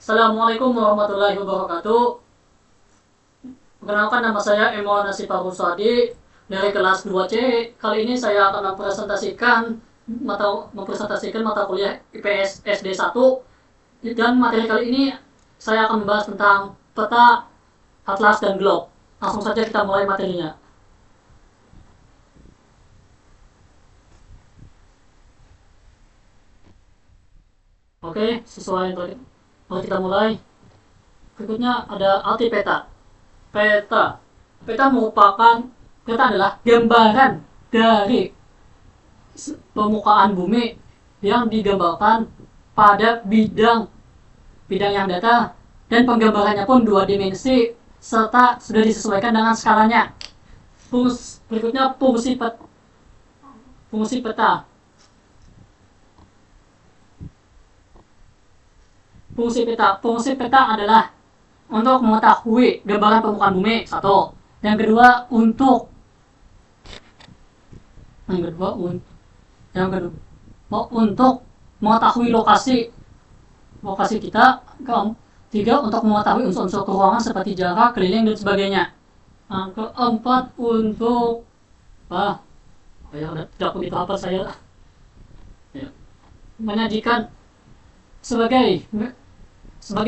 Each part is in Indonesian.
Assalamualaikum warahmatullahi wabarakatuh. Perkenalkan, nama saya Emo Nasib Sadi dari kelas 2C. Kali ini saya akan mempresentasikan mata kuliah IPS SD 1. Dan materi kali ini saya akan membahas tentang peta, atlas, dan globe. Langsung saja kita mulai materinya. Oke, sesuai untuk mari kita mulai. Berikutnya ada arti peta. Peta. Peta adalah gambaran dari permukaan bumi yang digambarkan pada bidang yang data, dan penggambarannya pun 2 dimensi serta sudah disesuaikan dengan skalanya. Berikutnya fungsi peta. Fungsi peta adalah untuk mengetahui gambaran permukaan bumi, satu. Yang kedua untuk mengetahui lokasi kita. Tiga, untuk mengetahui unsur-unsur keuangan seperti jarak, keliling, dan sebagainya. Keempat, untuk tidak begitu apa saya menyajikan sebagai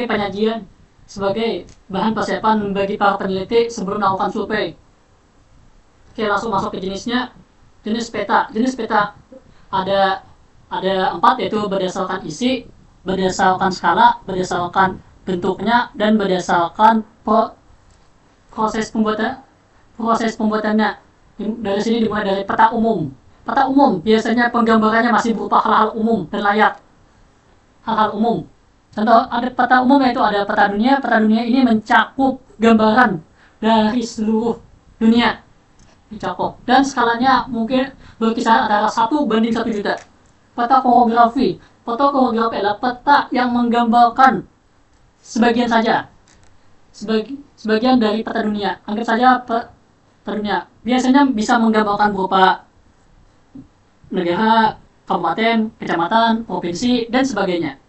penyajian, sebagai bahan persiapan bagi para peneliti sebelum melakukan survei. Oke, langsung masuk ke jenisnya. Jenis peta ada 4, yaitu berdasarkan isi, berdasarkan skala, berdasarkan bentuknya, dan berdasarkan proses pembuatannya. Dari sini dimulai dari peta umum. Peta umum biasanya penggambarannya masih berupa hal-hal umum dan layak. Hal-hal umum. Contoh ada peta umum, yaitu ada peta dunia. Peta dunia ini mencakup gambaran dari seluruh dunia. Dan skalanya mungkin berkisar antara 1:1 juta. Peta koreografi adalah peta yang menggambarkan sebagian dari peta dunia. Anggap saja peta dunia biasanya bisa menggambarkan berupa negara, kabupaten, kecamatan, provinsi, dan sebagainya.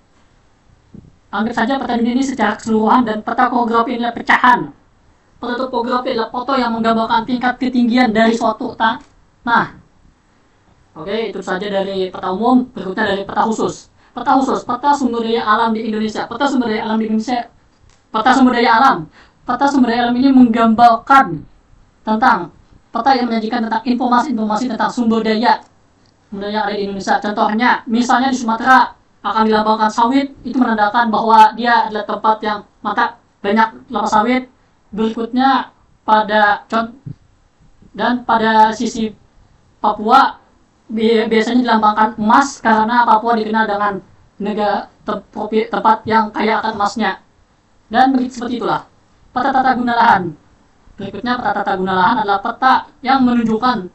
Anggap saja peta dunia ini secara keseluruhan, dan peta koreografi adalah pecahan. Peta topografi adalah foto yang menggambarkan tingkat ketinggian dari suatu tanah. Oke, itu saja dari peta umum. Berikutnya dari peta khusus. Peta sumber daya alam di Indonesia. Peta sumber daya alam ini menggambarkan tentang peta yang menyajikan tentang informasi tentang sumber daya yang ada di Indonesia. Contohnya, misalnya di Sumatera akan dilambangkan sawit, itu menandakan bahwa dia adalah tempat yang banyak kelapa sawit. Berikutnya pada sisi Papua biasanya dilambangkan emas, karena Papua dikenal dengan tempat yang kaya akan emasnya. Dan seperti itulah peta tata guna lahan. Berikutnya peta tata guna lahan adalah peta yang menunjukkan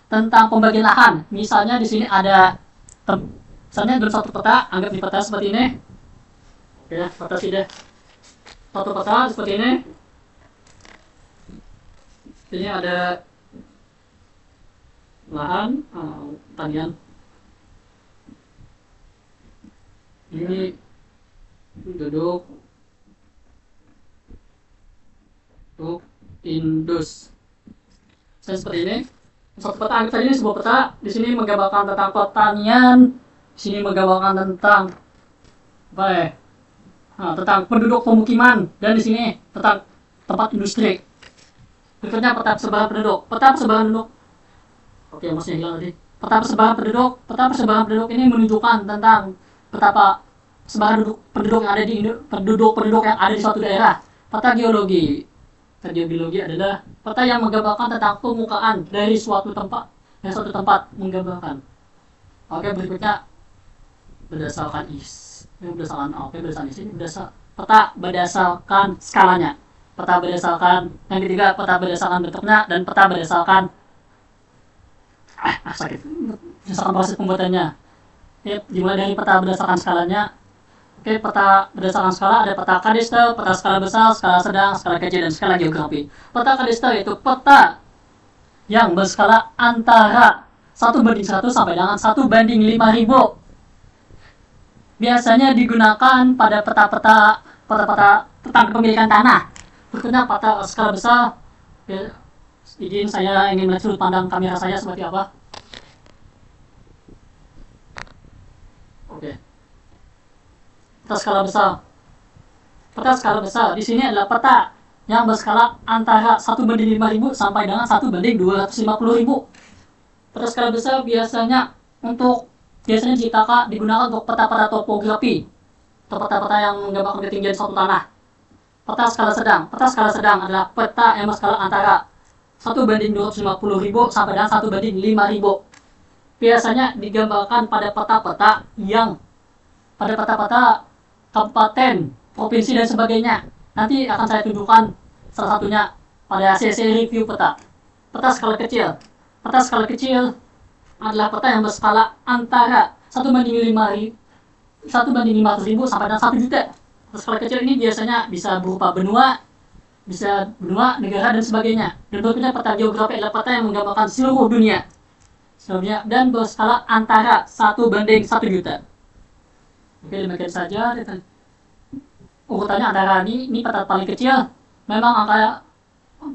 tentang pembagian lahan. Misalnya di sini ada misalnya dalam satu peta, anggap di peta seperti ini. Oke, peta sudah satu peta seperti ini. Ini ada lahan pertanian. Ini penduduk indus. Seperti ini. Satu peta, anggap saja ini sebuah peta. Di sini menggambarkan tentang pertanian. Di sini menggambarkan tentang tentang penduduk pemukiman, dan di sini tentang tempat industri. Berikutnya peta persebaran penduduk. Oke, maksudnya hilang tadi. Peta persebaran penduduk ini menunjukkan tentang betapa persebaran penduduk yang ada di suatu daerah. Peta geologi adalah peta yang menggambarkan tentang permukaan dari suatu tempat menggambarkan. Oke, berikutnya berdasarkan peta berdasarkan skalanya. Yang ketiga, peta berdasarkan bentuknya, dan peta berdasarkan proses pembuatannya. Dimulai dari peta berdasarkan skalanya. Oke, peta berdasarkan skala ada peta kadastel, peta skala besar, skala sedang, skala kecil, dan skala geografi. Peta kadastel yaitu peta yang berskala antara 1:1 sampai dengan 1:5000. Biasanya digunakan pada peta-peta peta-peta tentang kepemilikan tanah. Berikutnya peta skala besar. Izin saya ingin melihat sudut pandang kamera saya seperti apa. Oke. Peta skala besar. Peta skala besar di sini adalah peta yang berskala antara 1:5.000 sampai dengan 1:250.000. Peta skala besar biasanya digunakan untuk peta-peta topografi atau peta-peta yang menggambarkan ketinggian suatu tanah. Peta skala sedang adalah peta yang berskala antara 1:250.000 sampai dengan 1:5.000. Biasanya digambarkan pada peta-peta kabupaten, provinsi dan sebagainya. Nanti akan saya tunjukkan salah satunya pada sesi review peta. Peta skala kecil. Peta skala kecil adalah peta yang berskala antara 1:500.000 sampai dengan 1 juta. Peta skala kecil ini biasanya bisa berupa benua, negara dan sebagainya. Dan berikutnya peta geografi adalah peta yang menggambarkan seluruh dunia dan berskala antara 1:1 juta. Oke, demikian saja. Urutannya antara ini peta paling kecil, memang angka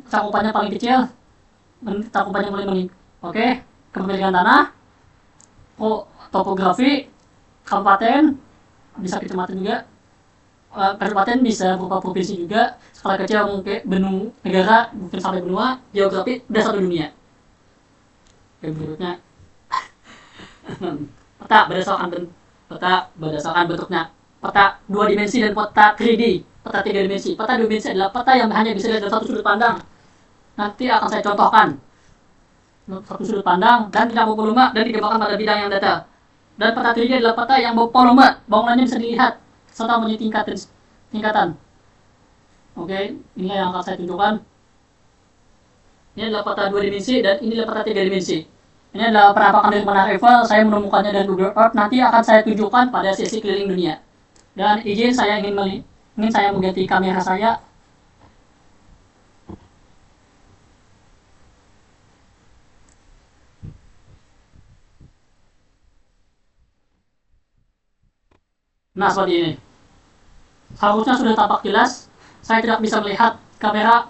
cakupannya paling kecil, cakupannya mulai meningkat. Oke, kepemilikan tanah, topografi, kabupaten, bisa kecamatan juga, kabupaten bisa berupa provinsi juga, skala kecil mungkin benua, negara mungkin sampai benua, geografi udah satu dunia. Oke, berikutnya peta berdasarkan bentuknya. Peta 2 dimensi dan peta 3D. Peta 3 dimensi. Peta 2 dimensi adalah peta yang hanya bisa dilihat dari satu sudut pandang. Nanti akan saya contohkan. Satu sudut pandang dan tidak bervolume dan digambarkan pada bidang yang data. Dan peta 3D adalah peta yang bervolume. Bangunannya bisa dilihat serta mempunyai tingkatan. Oke, inilah yang akan saya tunjukkan. Ini adalah peta 2 dimensi dan ini adalah peta 3 dimensi. Ini adalah penampakan dari Panah Eiffel. Saya menemukannya dari Google Earth. Nanti akan saya tunjukkan pada sesi keliling dunia. Dan izin saya ingin saya mengganti kamera saya. Nah, seperti ini. Harusnya sudah tampak jelas. Saya tidak bisa melihat kamera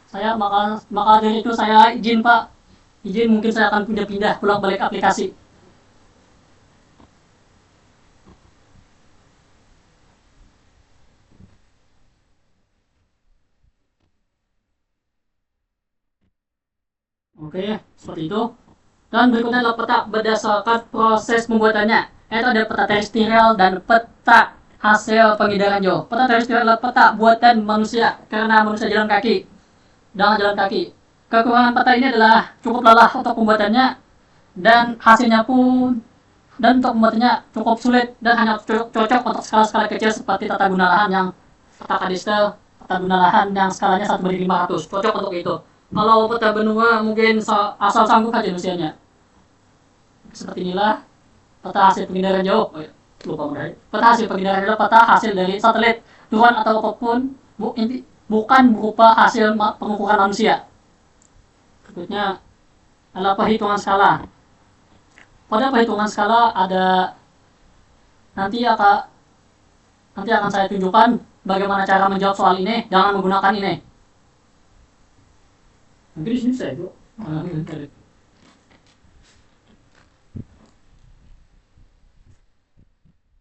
saya, maka dari itu saya izin Pak. Izin, mungkin saya akan pindah-pindah pulang balik aplikasi. Oke, seperti itu. Dan berikutnya adalah peta berdasarkan proses pembuatannya. Yaitu ada peta terestrial dan peta hasil pengindaran jauh. Peta terestrial adalah peta buatan manusia karena manusia jalan kaki. Kekurangan peta ini adalah cukup lelah untuk pembuatannya dan hasilnya pun untuk pembuatannya cukup sulit dan hanya cocok untuk skala-skala kecil seperti tata guna lahan yang peta kadastel, tata guna lahan yang skalanya 1:500. Cocok untuk itu. Kalau peta benua mungkin asal sanggup aja manusianya. Seperti inilah peta hasil pengindaran jauh. Peta hasil pengindaran adalah peta hasil dari satelit, drone atau apapun, bukan berupa hasil pengukuran manusia. Berikutnya adalah perhitungan skala. Pada perhitungan skala ada nanti akan saya tunjukkan bagaimana cara menjawab soal ini. Jangan menggunakan ini. Nanti di sini saya bro.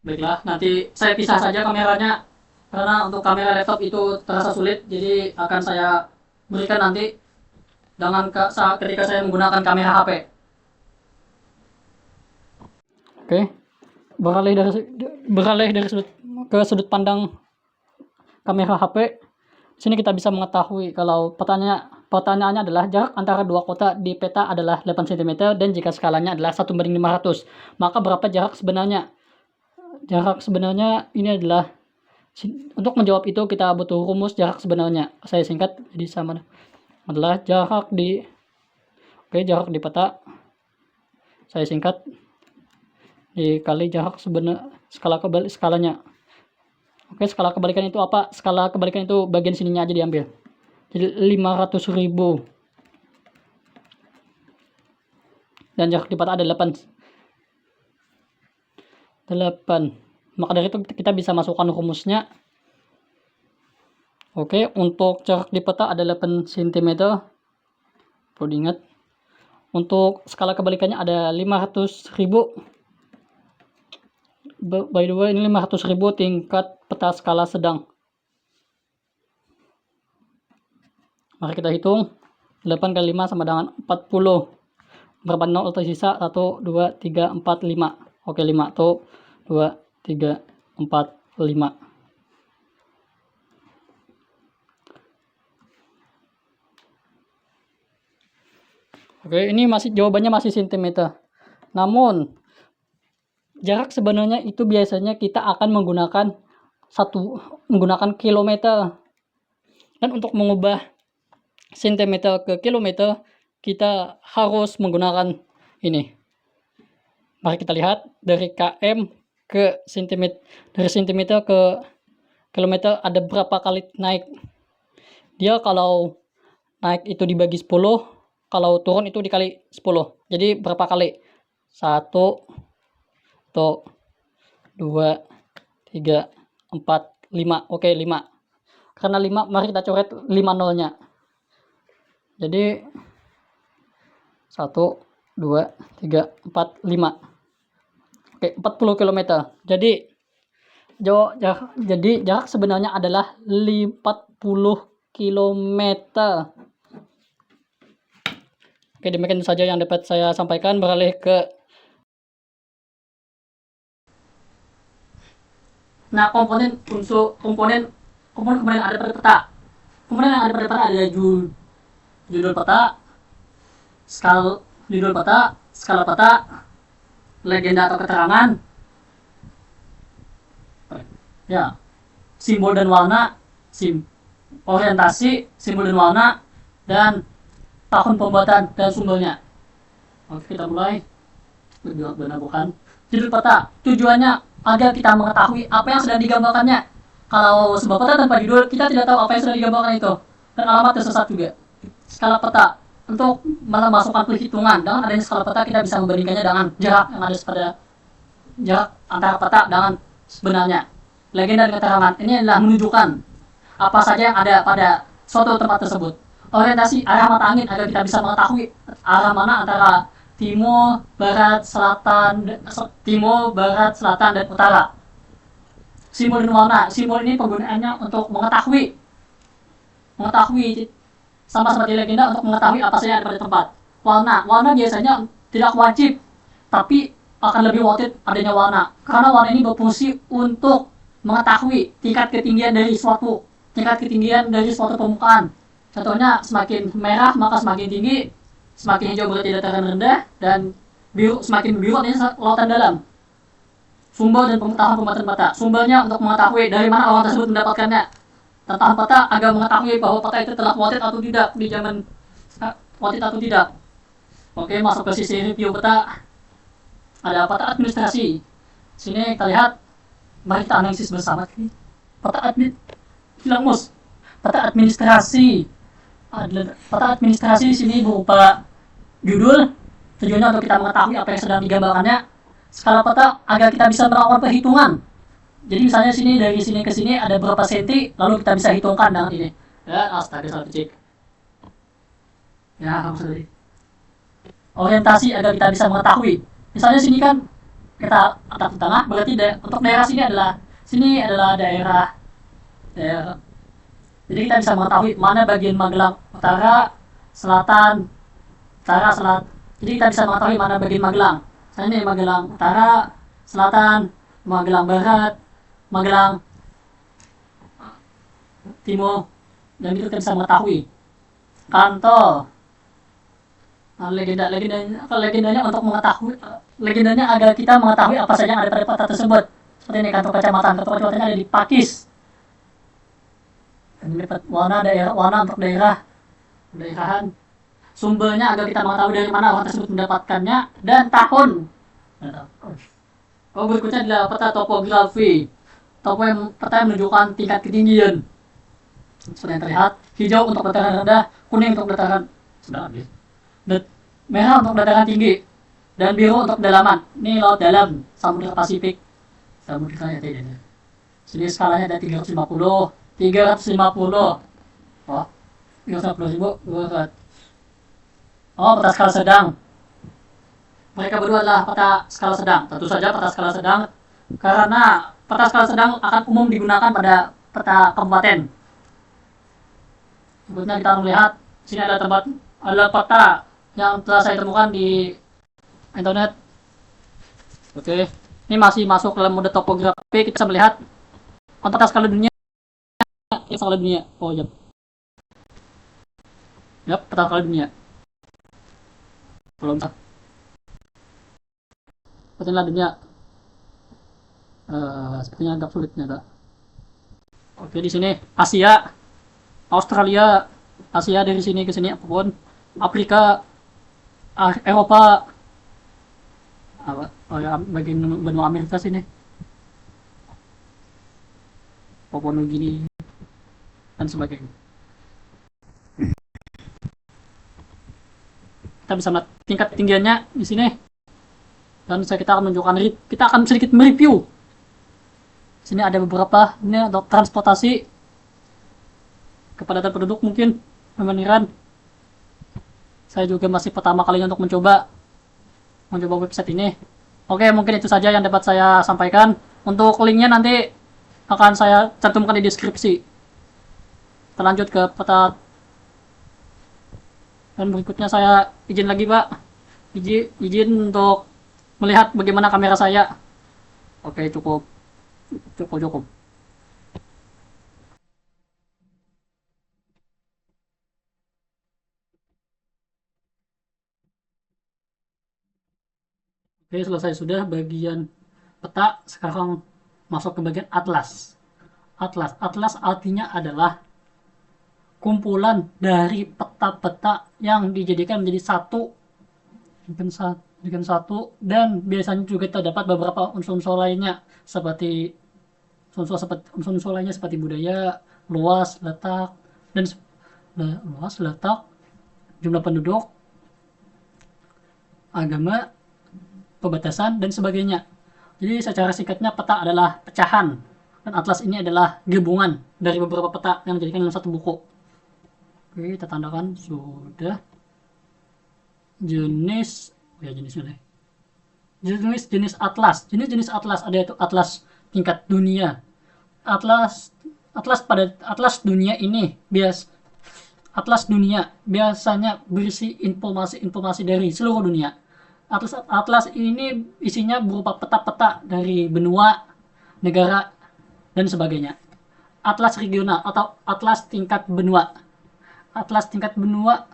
Baiklah, nanti saya pisah saja kameranya karena untuk kamera laptop itu terasa sulit, jadi akan saya berikan nanti ketika saya menggunakan kamera HP. Oke, beralih dari sudut pandang kamera HP. Sini kita bisa mengetahui kalau pertanyaannya adalah jarak antara dua kota di peta adalah 8 cm dan jika skalanya adalah 1:500, maka berapa jarak sebenarnya? Jarak sebenarnya ini adalah, untuk menjawab itu kita butuh rumus jarak sebenarnya. Saya singkat jadi sama adalah jarak di peta, saya singkat dikali jarak skalanya. Oke, skala kebalikan itu apa? Skala kebalikan itu bagian sininya aja diambil. Jadi 500.000 dan jarak di peta ada 8. Maka dari itu kita bisa masukkan rumusnya Oke, untuk jarak di peta ada 8 cm. Perlu diingat. Untuk skala kebalikannya ada 500.000. By the way, ini 500.000 tingkat peta skala sedang. Mari kita hitung. 8 kali 5 sama dengan 40. Berapa 0 tersisa? 1, 2, 3, 4, 5. Oke, 5. 1, 2, 3, 4, 5. Oke, ini jawabannya masih cm. Namun jarak sebenarnya itu biasanya kita akan menggunakan kilometer. Dan untuk mengubah cm ke kilometer, kita harus menggunakan ini. Mari kita lihat dari km ke cm, dari cm ke kilometer ada berapa kali naik. Dia kalau naik itu dibagi 10, kalau turun itu dikali 10. Jadi berapa kali? 1, 2, 3, 4, 5. Oke, 5. Karena 5, mari kita coret 5 nolnya. Jadi 1, 2, 3, 4, 5. Oke, 40 km. Jadi jarak sebenarnya adalah 40 km. Oke, demikian saja yang dapat saya sampaikan. Beralih ke komponen yang ada pada peta. Komponen yang ada pada peta adalah judul peta, skala peta, legenda atau keterangan, ya, simbol dan warna, orientasi, simbol dan warna, dan tahun pembuatan dan sumbernya. Oke, kita mulai. Benar bukan? Judul peta tujuannya agar kita mengetahui apa yang sedang digambarkannya. Kalau sebuah peta tanpa judul, kita tidak tahu apa yang sedang digambarkan itu, dan alamat tersesat juga. Skala peta untuk memasukkan perhitungan. Dengan adanya skala peta, kita bisa membandingkannya dengan jarak yang ada pada jarak antara peta dengan sebenarnya. Legenda dan keterangan ini adalah menunjukkan apa saja yang ada pada suatu tempat tersebut. Orientasi arah mata angin agar kita bisa mengetahui arah mana antara timur, barat, selatan, dan utara. Simbol dan warna. Simbol ini penggunaannya untuk mengetahui sama seperti legenda, untuk mengetahui apa saja ada pada tempat. Warna biasanya tidak wajib, tapi akan lebih worth it adanya warna, karena warna ini berfungsi untuk mengetahui tingkat ketinggian dari suatu permukaan. Contohnya, semakin merah maka semakin tinggi, semakin hijau berarti dataran rendah, dan semakin biru artinya lautan dalam. Sumber dan pengetahuan pembuatan peta. Sumbernya untuk mengetahui dari mana orang tersebut mendapatkannya. Tentang peta agar mengetahui bahwa peta itu telah worth it atau tidak di zaman worth it atau tidak. Oke, masuk ke sisi review peta. Ada peta administrasi. Sini kita lihat. Mari kita analisis bersama. Peta administrasi. Peta administrasi di sini berupa judul, tujuannya untuk kita mengetahui apa yang sedang digambarkannya. Skala peta agar kita bisa melakukan perhitungan. Jadi misalnya sini, dari sini ke sini ada berapa senti, lalu kita bisa hitungkan dengan ini. Ya, astaga, salah kecil. Ya, kamu tadi. Orientasi agar kita bisa mengetahui. Misalnya sini kan kita atap di tengah, berarti untuk daerah sini adalah daerah. Jadi kita bisa mengetahui mana bagian Magelang utara, selatan, Jadi kita bisa mengetahui mana bagian Magelang. Misalnya ini Magelang utara, selatan, Magelang barat, Magelang timur, dan itu kita bisa mengetahui. Kantor. Nah, legendanya untuk mengetahui, legendanya agar kita mengetahui apa saja yang ada pada peta tersebut. Seperti ini kantor kecamatan. Kantor kecamatannya ada di Pakis. Warna untuk daerahan. Sumbernya agar kita mengetahui dari mana orang tersebut mendapatkannya, dan tahun. Berikutnya adalah peta topografi. Peta yang menunjukkan tingkat ketinggian. Seperti yang terlihat, hijau untuk dataran rendah, kuning untuk dataran merah untuk dataran tinggi, dan biru untuk kedalaman. Ini laut dalam, Samudra Pasifik. Sini skalanya ada 350, 350. Oh, 350.000 buat. Oh, peta skala sedang. Mereka berdua adalah peta skala sedang. Tentu saja peta skala sedang karena peta skala sedang akan umum digunakan pada peta kabupaten. Berikutnya kita melihat sini ada peta yang telah saya temukan di internet. Oke, ini masih masuk dalam mode topografi. Kita bisa melihat peta skala dunia. Skala dunia. Oh, yap. Yap, peta skala dunia. Belum sah. Sepertinya dunia. Sepertinya agak sulit ternyata. Oke, di sini Asia, Australia, Asia dari sini ke sini apapun, Afrika, Eropa, apa? Oh ya, bagian benua Amerika sini, Papua Nugini dan sebagainya. Kita bisa melihat tingkat ketinggiannya di sini. Dan kita akan menunjukkan, kita akan sedikit mereview. Sini ada beberapa, ini ada transportasi kepadatan penduduk mungkin, pemeniran. Saya juga masih pertama kalinya untuk mencoba website ini. Oke, mungkin itu saja yang dapat saya sampaikan. Untuk linknya nanti akan saya cantumkan di deskripsi. Kita lanjut ke peta. Dan berikutnya saya izin lagi, Pak. Izin untuk melihat bagaimana kamera saya. Oke, cukup. Oke, selesai sudah bagian peta. Sekarang masuk ke bagian atlas. Atlas artinya adalah kumpulan dari peta-peta yang dijadikan menjadi satu dengan satu, dan biasanya juga terdapat beberapa unsur-unsur lainnya seperti unsur lainnya seperti budaya, luas, letak, dan luas, letak, jumlah penduduk, agama, pembatasan, dan sebagainya. Jadi secara singkatnya peta adalah pecahan, dan atlas ini adalah gabungan dari beberapa peta yang dijadikan dalam satu buku. Oke, kita tandakan sudah. Jenis, ya jenisnya jenis atlas ada, itu atlas tingkat dunia. Atlas dunia ini atlas dunia biasanya berisi informasi dari seluruh dunia. Atlas ini isinya berupa peta-peta dari benua, negara, dan sebagainya. Atlas regional atau atlas tingkat benua. Atlas tingkat benua,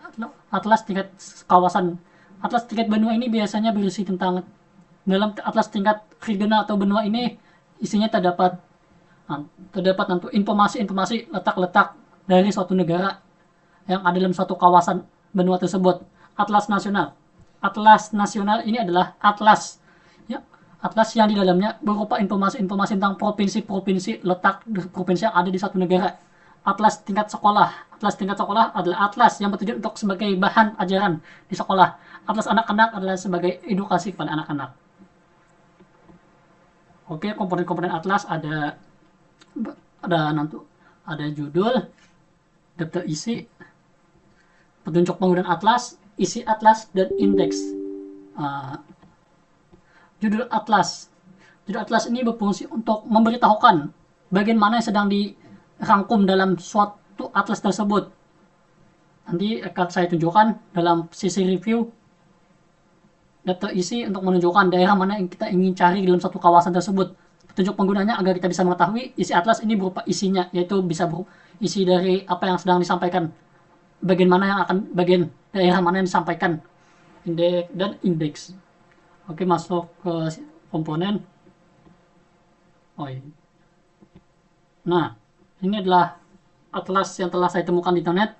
atlas tingkat kawasan. Atlas tingkat benua ini biasanya berisi tentang, dalam atlas tingkat regional atau benua ini isinya terdapat tentu informasi letak-letak dari suatu negara yang ada dalam suatu kawasan benua tersebut. Atlas nasional ini adalah atlas, ya, atlas yang di dalamnya berupa informasi tentang provinsi-provinsi, letak provinsi yang ada di satu negara. Atlas tingkat sekolah adalah atlas yang bertujuan untuk sebagai bahan ajaran di sekolah. Atlas anak-anak adalah sebagai edukasi kepada anak-anak. Oke, komponen-komponen atlas ada ada judul, daftar isi, petunjuk penggunaan atlas, isi atlas, dan indeks. Uh, judul atlas ini berfungsi untuk memberitahukan bagian mana yang sedang dirangkum dalam suatu atlas tersebut. Nanti akan saya tunjukkan dalam sisi review. Daftar isi untuk menunjukkan daerah mana yang kita ingin cari dalam satu kawasan tersebut. Petunjuk penggunanya agar kita bisa mengetahui isi atlas ini berupa isinya, yaitu bisa berupa isi dari apa yang sedang disampaikan, bagian daerah mana yang disampaikan, dan indeks. Oke, masuk ke komponen. Nah, ini adalah atlas yang telah saya temukan di internet.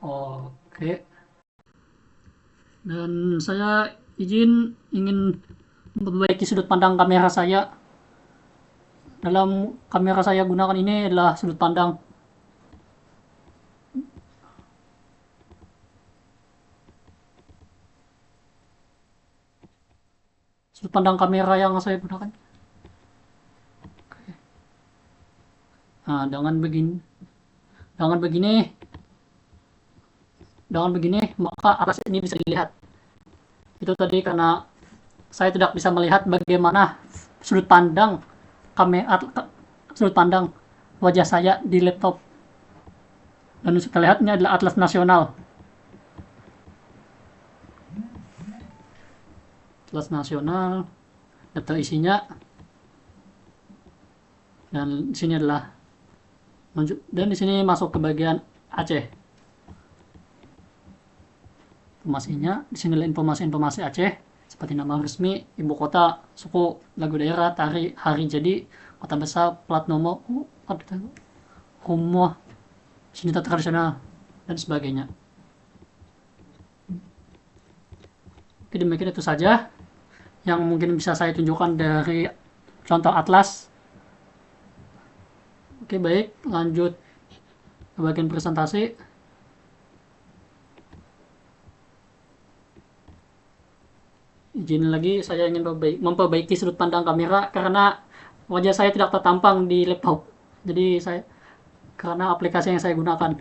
Oke, dan saya ingin memperbaiki sudut pandang kamera saya. Dalam kamera saya gunakan ini adalah sudut pandang kamera yang saya gunakan. Nah, dengan begini maka atas ini bisa dilihat. Itu tadi karena saya tidak bisa melihat bagaimana sudut pandang kamera, sudut pandang wajah saya di laptop. Dan kita lihat ini adalah atlas nasional. Atlas nasional, data isinya, dan di sini adalah dan di sini masuk ke bagian Aceh. Informasinya, di sini adalah informasi-informasi Aceh seperti nama resmi, ibu kota, suku, lagu daerah, tari, hari jadi, kota besar, plat nomor, rumah, senjata tradisional, dan sebagainya. Oke, demikian itu saja yang mungkin bisa saya tunjukkan dari contoh atlas. Oke, baik, lanjut ke bagian presentasi. Izin lagi, saya ingin memperbaiki sudut pandang kamera karena wajah saya tidak tertampang di laptop. Jadi karena aplikasi yang saya gunakan.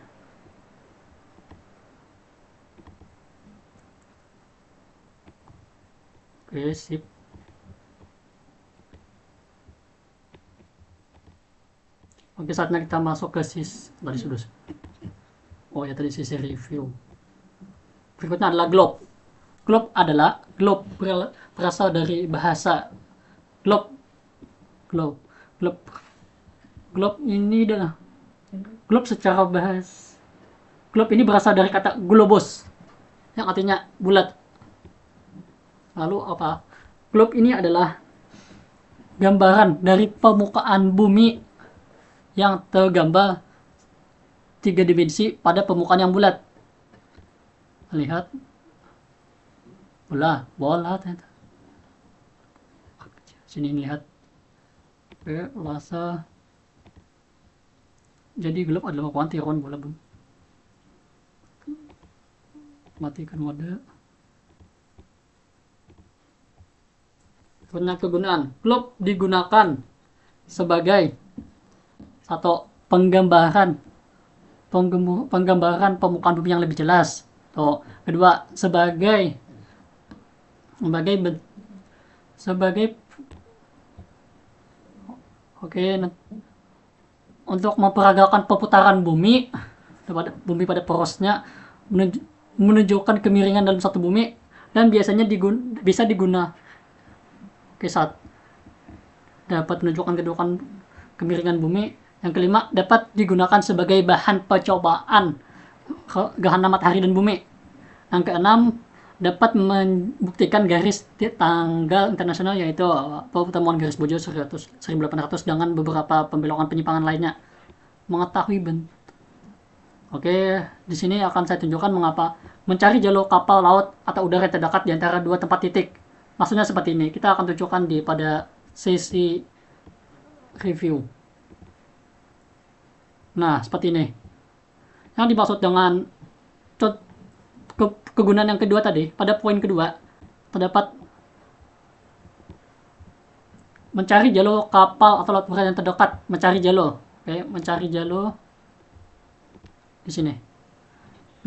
Oke, sip. Oke, saatnya kita masuk ke tadi sudah. Oh ya, tadi sisi review. Berikutnya adalah globe. Globe berasal dari bahasa globe. Globe ini adalah globe secara bahasa. Globe ini berasal dari kata globus yang artinya bulat. Lalu apa? Globe ini adalah gambaran dari permukaan bumi yang tergambar 3 dimensi pada permukaan yang bulat. Lihat. Bola ternyata. Sini lihat. Oke, rasa. Jadi globe adalah kuantiron bola bumi. Matikan mode. Kegunaan. Globe digunakan sebagai satu penggambaran permukaan bumi yang lebih jelas. Kedua, sebagai untuk memperagakan perputaran bumi pada porosnya, menunjukkan kemiringan dalam satu bumi, dan biasanya bisa digunakan saat dapat menunjukkan kemiringan bumi. Yang kelima, dapat digunakan sebagai bahan percobaan gerhana matahari dan bumi. Yang keenam, dapat membuktikan garis tanggal internasional, yaitu pertemuan garis bojor 1800 dengan beberapa pembelokan penyimpangan lainnya. Mengetahui bentuk. Oke, di sini akan saya tunjukkan mengapa mencari jalur kapal laut atau udara terdekat di antara dua tempat titik. Maksudnya seperti ini. Kita akan tunjukkan pada sesi review. Nah, seperti ini. Yang dimaksud dengan kegunaan yang kedua tadi, pada poin kedua, terdapat mencari jalur kapal atau laut udara yang terdekat. Mencari jalur. Oke, mencari jalur di sini.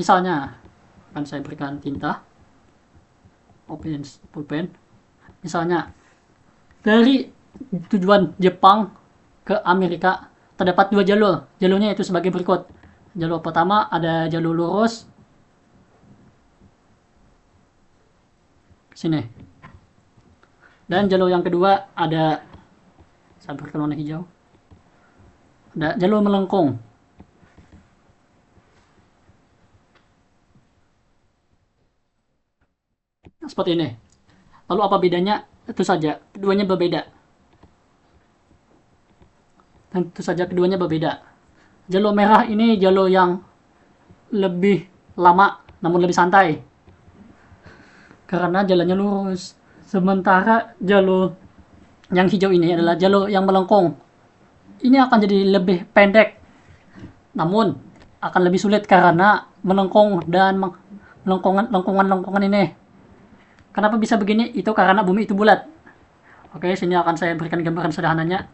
Misalnya, akan saya berikan tinta. Open pulpen. Misalnya, dari tujuan Jepang ke Amerika terdapat 2 jalur. Jalurnya itu sebagai berikut. Jalur pertama ada jalur lurus. Sini. Dan jalur yang kedua ada, saya berikan warna hijau. Ada jalur melengkung. Seperti ini. Lalu apa bedanya? Itu saja, keduanya berbeda. Jalur merah ini jalur yang lebih lama namun lebih santai karena jalannya lurus. Sementara jalur yang hijau ini adalah jalur yang melengkung. Ini akan jadi lebih pendek namun akan lebih sulit karena melengkung dan lengkungan ini. Kenapa bisa begini? Itu karena bumi itu bulat. Oke, sini akan saya berikan gambaran sederhananya.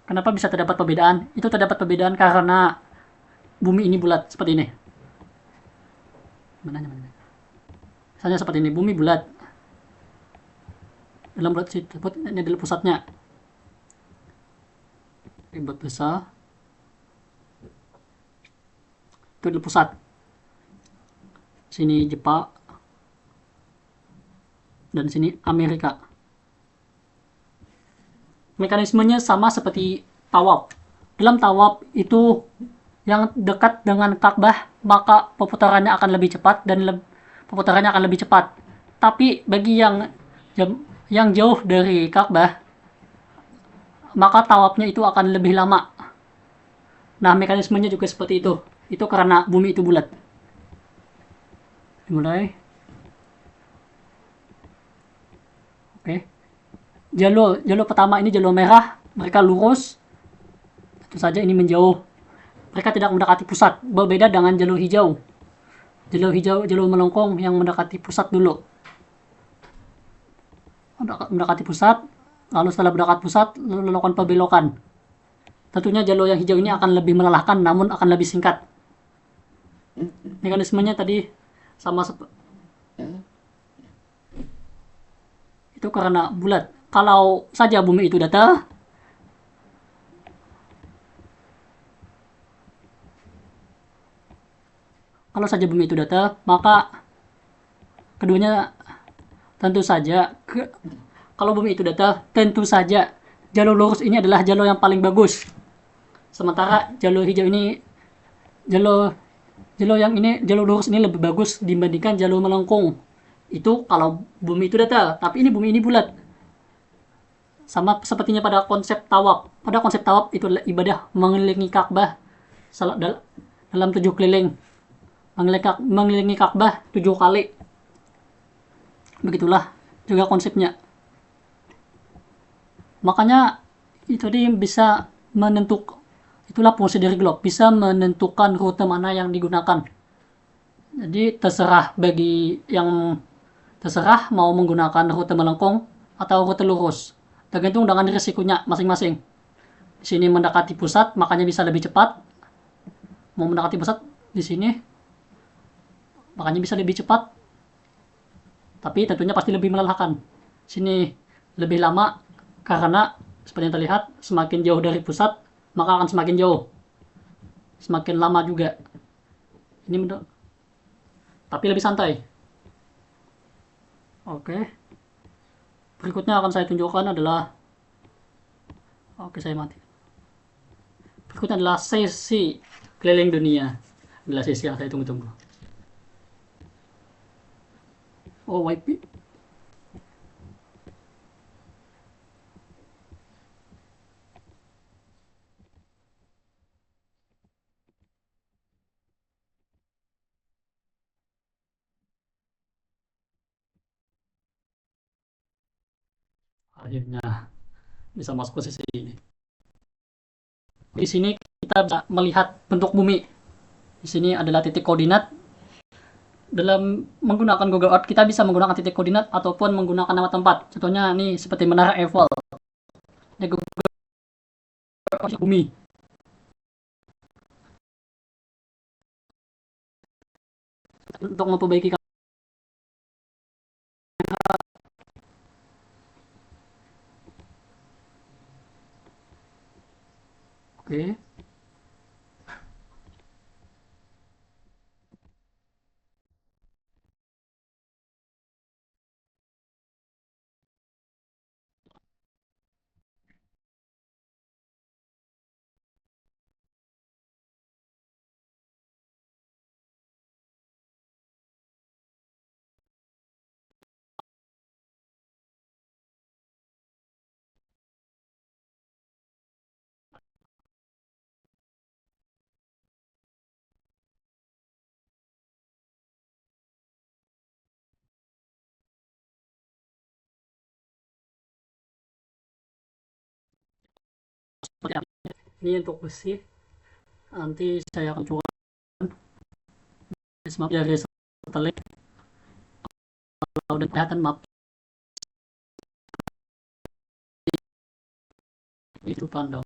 Kenapa bisa terdapat perbedaan? Itu terdapat perbedaan karena bumi ini bulat seperti ini. Mana? Misalnya seperti ini, bumi bulat. Dalam bulat tersebut ini adalah pusatnya. Buat besar. Itu adalah pusat. Sini Jepang dan sini Amerika. Mekanismenya sama seperti tawaf. Dalam tawaf itu yang dekat dengan Ka'bah maka perputarannya akan lebih cepat dan perputarannya akan lebih cepat. Tapi bagi yang jauh dari Ka'bah maka tawafnya itu akan lebih lama. Nah, mekanismenya juga seperti itu. Itu karena bumi itu bulat. Dimulai. Oke. Jalur pertama ini jalur merah, mereka lurus. Tentu saja ini menjauh. Mereka tidak mendekati pusat, berbeda dengan jalur hijau. Jalur hijau, jalur melengkung yang mendekati pusat dulu. Mendekati pusat, lalu setelah mendekat pusat, lalu melakukan perbelokan. Tentunya jalur yang hijau ini akan lebih melelahkan, namun akan lebih singkat. Mekanismenya tadi sama seperti itu karena bulat. Kalau saja bumi itu datar, maka keduanya tentu saja kalau bumi itu datar, tentu saja jalur lurus ini adalah jalur yang paling bagus. Sementara jalur hijau ini jalur lurus ini lebih bagus dibandingkan jalur melengkung. Itu kalau bumi itu datar, tapi ini bumi ini bulat. Sama sepertinya pada konsep tawaf. Pada konsep tawaf itu adalah ibadah mengelilingi Ka'bah dalam 7 keliling. Mengelilingi Ka'bah 7 kali. Begitulah juga konsepnya. Makanya itu dia bisa menentukan, itulah fungsi dari globe, bisa menentukan rute mana yang digunakan. Jadi terserah mau menggunakan rute melengkung atau rute lurus. Tergantung dengan risikonya masing-masing. Di sini mendekati pusat, makanya bisa lebih cepat. Mau mendekati pusat di sini, makanya bisa lebih cepat. Tapi tentunya pasti lebih melelahkan. Sini lebih lama karena seperti yang terlihat semakin jauh dari pusat maka akan semakin jauh. Semakin lama juga. Ini tapi lebih santai. Oke. Berikutnya akan saya tunjukkan adalah saya mati. Berikutnya adalah sesi keliling dunia. Adalah sesi yang saya tunggu-tunggu. Oh, YP. Akhirnya bisa masuk ke sesi ini. Di sini kita bisa melihat bentuk bumi. Di sini adalah titik koordinat. Dalam menggunakan Google Earth kita bisa menggunakan titik koordinat ataupun menggunakan nama tempat. Contohnya ini seperti Menara Eiffel. Ini Google Earth bumi. Untuk memperbaiki oke. Ini untuk besi. Nanti saya akan coba dari satelit. Kalau udah kelihatan map itu pandang.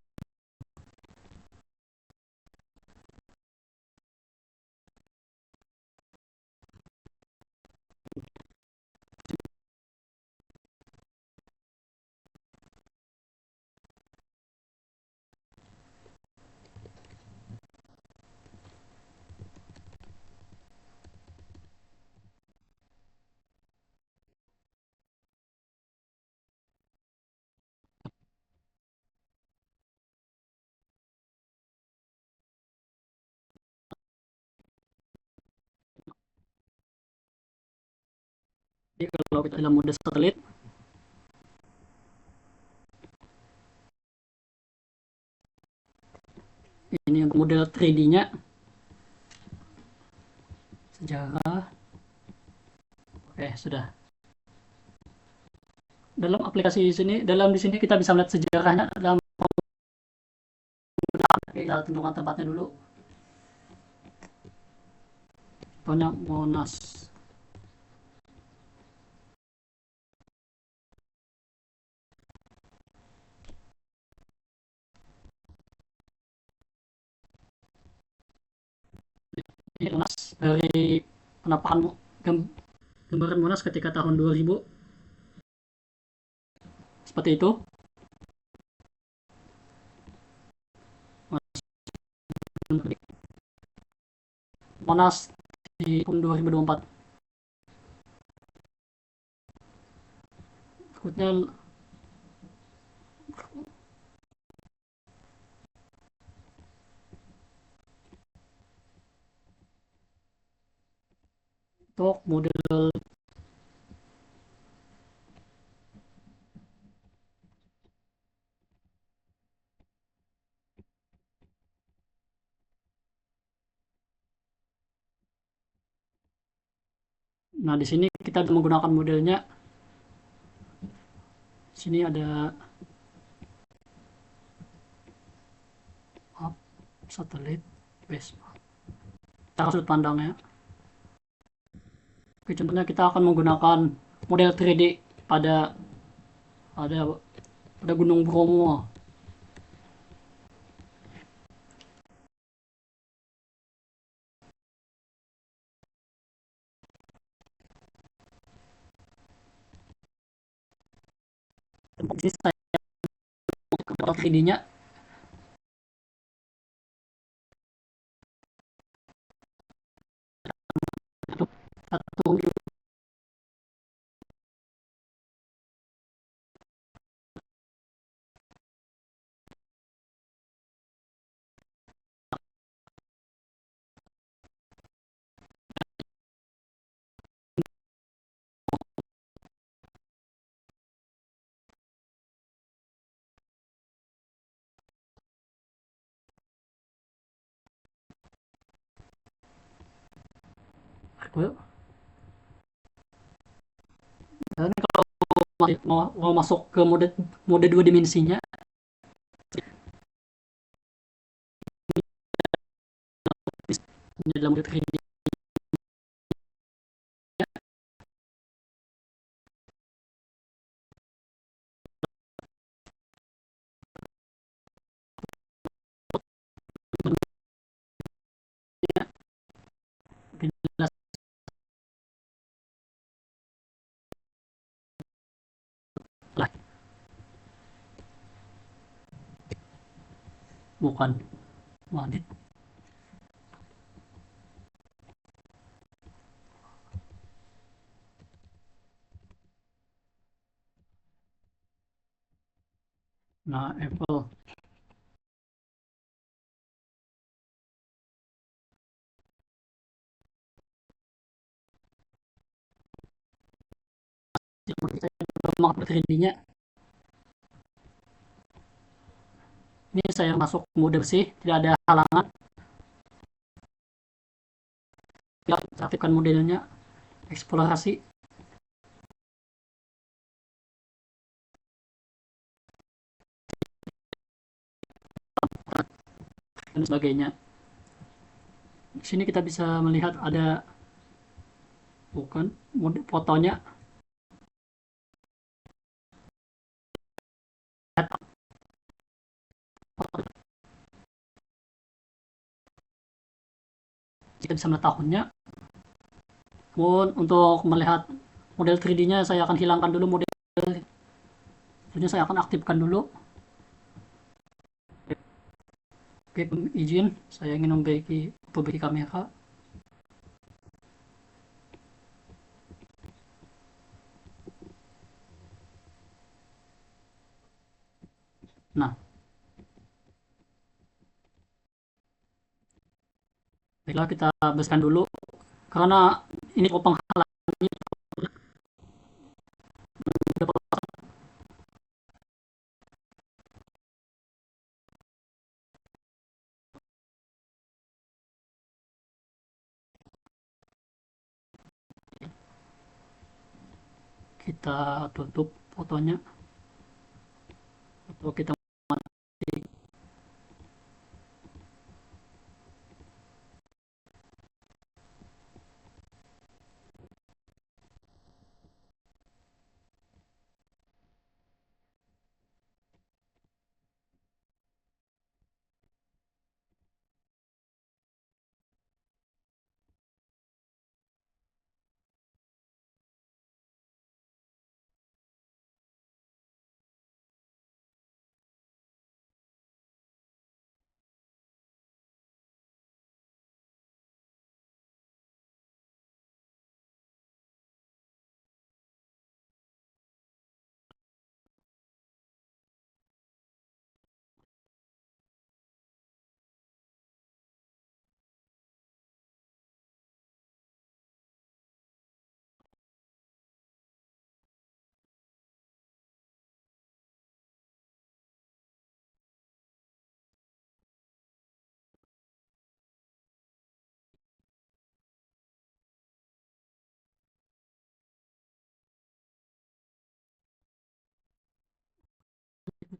Jadi kalau kita dalam mode satelit, ini untuk model 3D-nya, sejarah. Oke, sudah. Dalam aplikasi sini, di sini kita bisa melihat sejarahnya dalam. Kita tentukan tempatnya dulu. Contohnya Monas. Ini Monas dari penampakan gambaran Monas ketika tahun 2000. Seperti itu. Monas di tahun 2024. Berikutnya untuk model. Nah, di sini kita menggunakan modelnya. Sini ada satelit base. Cara sudut pandangnya. Oke, contohnya kita akan menggunakan model 3D pada ada pada Gunung Bromo. Di sini saya model 3D-nya satu. Dan kalau mau masuk ke mode mode dua dimensinya, dalam mode 3D lah, bukan Manit. Nah, Apple mengupload 3D-nya. Ini saya masuk mode bersih, tidak ada halangan. Kita aktifkan modelnya, eksplorasi dan sebagainya. Di sini kita bisa melihat ada bukan mode fotonya. Kita bisa melihat tahunnya. Namun untuk melihat model 3D-nya saya akan hilangkan dulu model. Selanjutnya saya akan aktifkan dulu. Oke, izin, saya ingin memperbaiki kamera. Nah, baiklah kita bersihkan dulu karena ini penghalang kita tutup fotonya atau kita mati.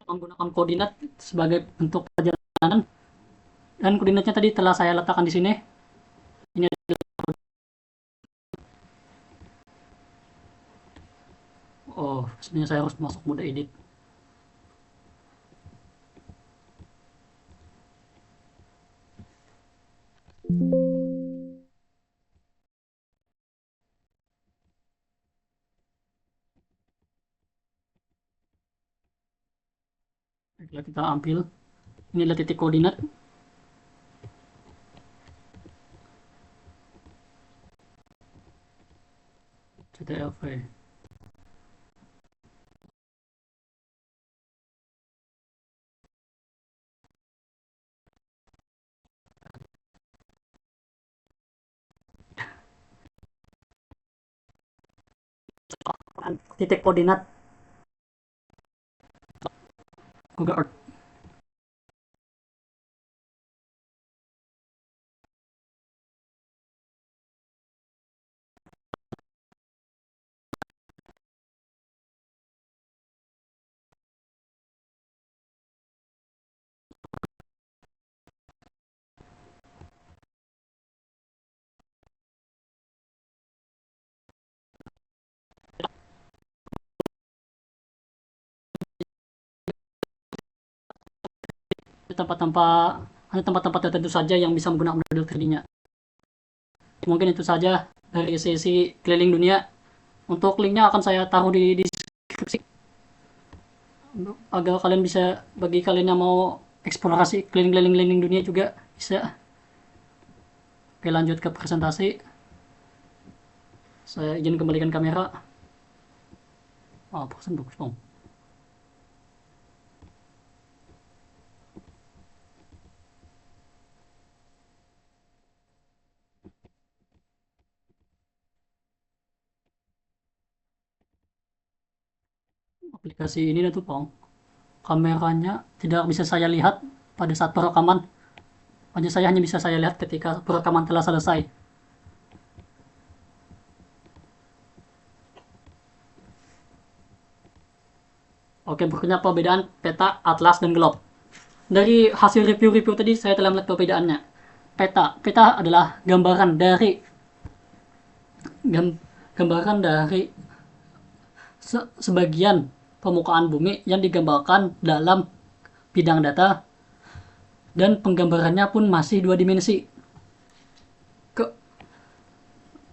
Menggunakan koordinat sebagai bentuk perjalanan, dan koordinatnya tadi telah saya letakkan di sini. Ini oh, sebenarnya saya harus masuk mode edit. Baiklah, kita ambil, ini adalah titik koordinat. CTLV. Titik koordinat Google Earth. Tempat-tempat hanya tempat-tempat tertentu saja yang bisa menggunakan model 3D-nya. Mungkin itu saja dari sesi keliling dunia. Untuk linknya akan saya taruh di deskripsi agar kalian bisa, bagi kalian yang mau eksplorasi keliling-keliling dunia juga bisa. Oke, lanjut ke presentasi. Saya izin kembalikan kamera. Persen bagus dong. Aplikasi ini tuh Pong, kameranya tidak bisa saya lihat pada saat perekaman. Hanya saya bisa saya lihat ketika perekaman telah selesai. Oke, berikutnya perbedaan peta, atlas, dan globe. Dari hasil review-review tadi saya telah melihat perbedaannya. Peta adalah gambaran dari sebagian permukaan bumi yang digambarkan dalam bidang data, dan penggambarannya pun masih 2 dimensi.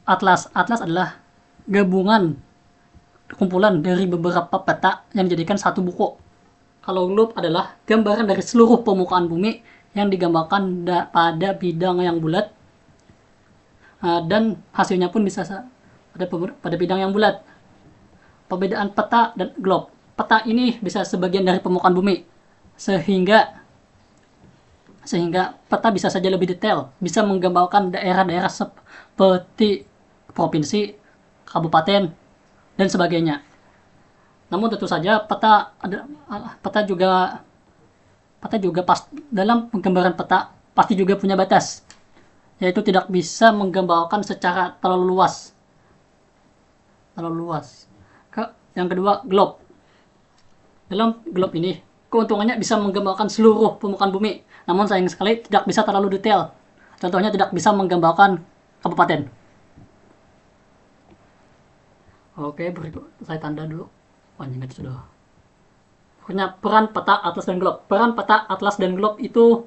Atlas adalah gabungan kumpulan dari beberapa peta yang dijadikan satu buku. Kalau globe adalah gambaran dari seluruh permukaan bumi yang digambarkan pada bidang yang bulat, dan hasilnya pun bisa pada bidang yang bulat. Perbedaan peta dan globe. Peta ini bisa sebagian dari permukaan bumi, sehingga peta bisa saja lebih detail, bisa menggambarkan daerah-daerah seperti provinsi, kabupaten, dan sebagainya. Namun tentu saja peta juga dalam penggambaran peta pasti juga punya batas, yaitu tidak bisa menggambarkan secara terlalu luas. Yang kedua, globe. Dalam globe ini, keuntungannya bisa menggambarkan seluruh permukaan bumi, namun sayang sekali tidak bisa terlalu detail. Contohnya tidak bisa menggambarkan kabupaten. Oke, berikut saya tanda dulu. Panjangnya sudah. Punya peran peta, atlas, dan globe. Peran peta, atlas, dan globe itu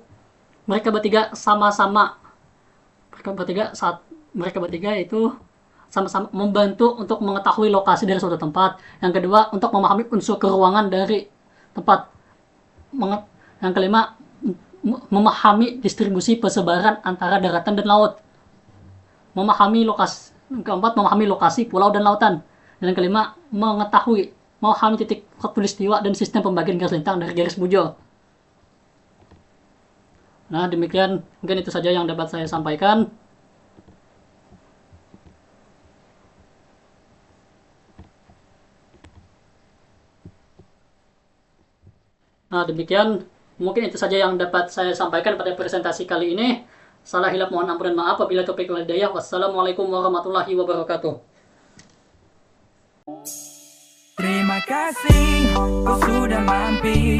mereka bertiga sama-sama. Mereka bertiga itu sama-sama membantu untuk mengetahui lokasi dari suatu tempat. Yang kedua, untuk memahami unsur keruangan dari tempat. Yang kelima, memahami distribusi persebaran antara daratan dan laut. Keempat, memahami lokasi pulau dan lautan. Dan yang kelima, memahami titik khatulistiwa dan sistem pembagian garis lintang dari garis bujur. Nah, demikian mungkin itu saja yang dapat saya sampaikan. Nah, demikian mungkin itu saja yang dapat saya sampaikan pada presentasi kali ini. Salah hilap mohon ampun dan maaf. Apabila taufiq wal hidayah. Wassalamualaikum warahmatullahi wabarakatuh. Terima kasih, kau sudah mampir.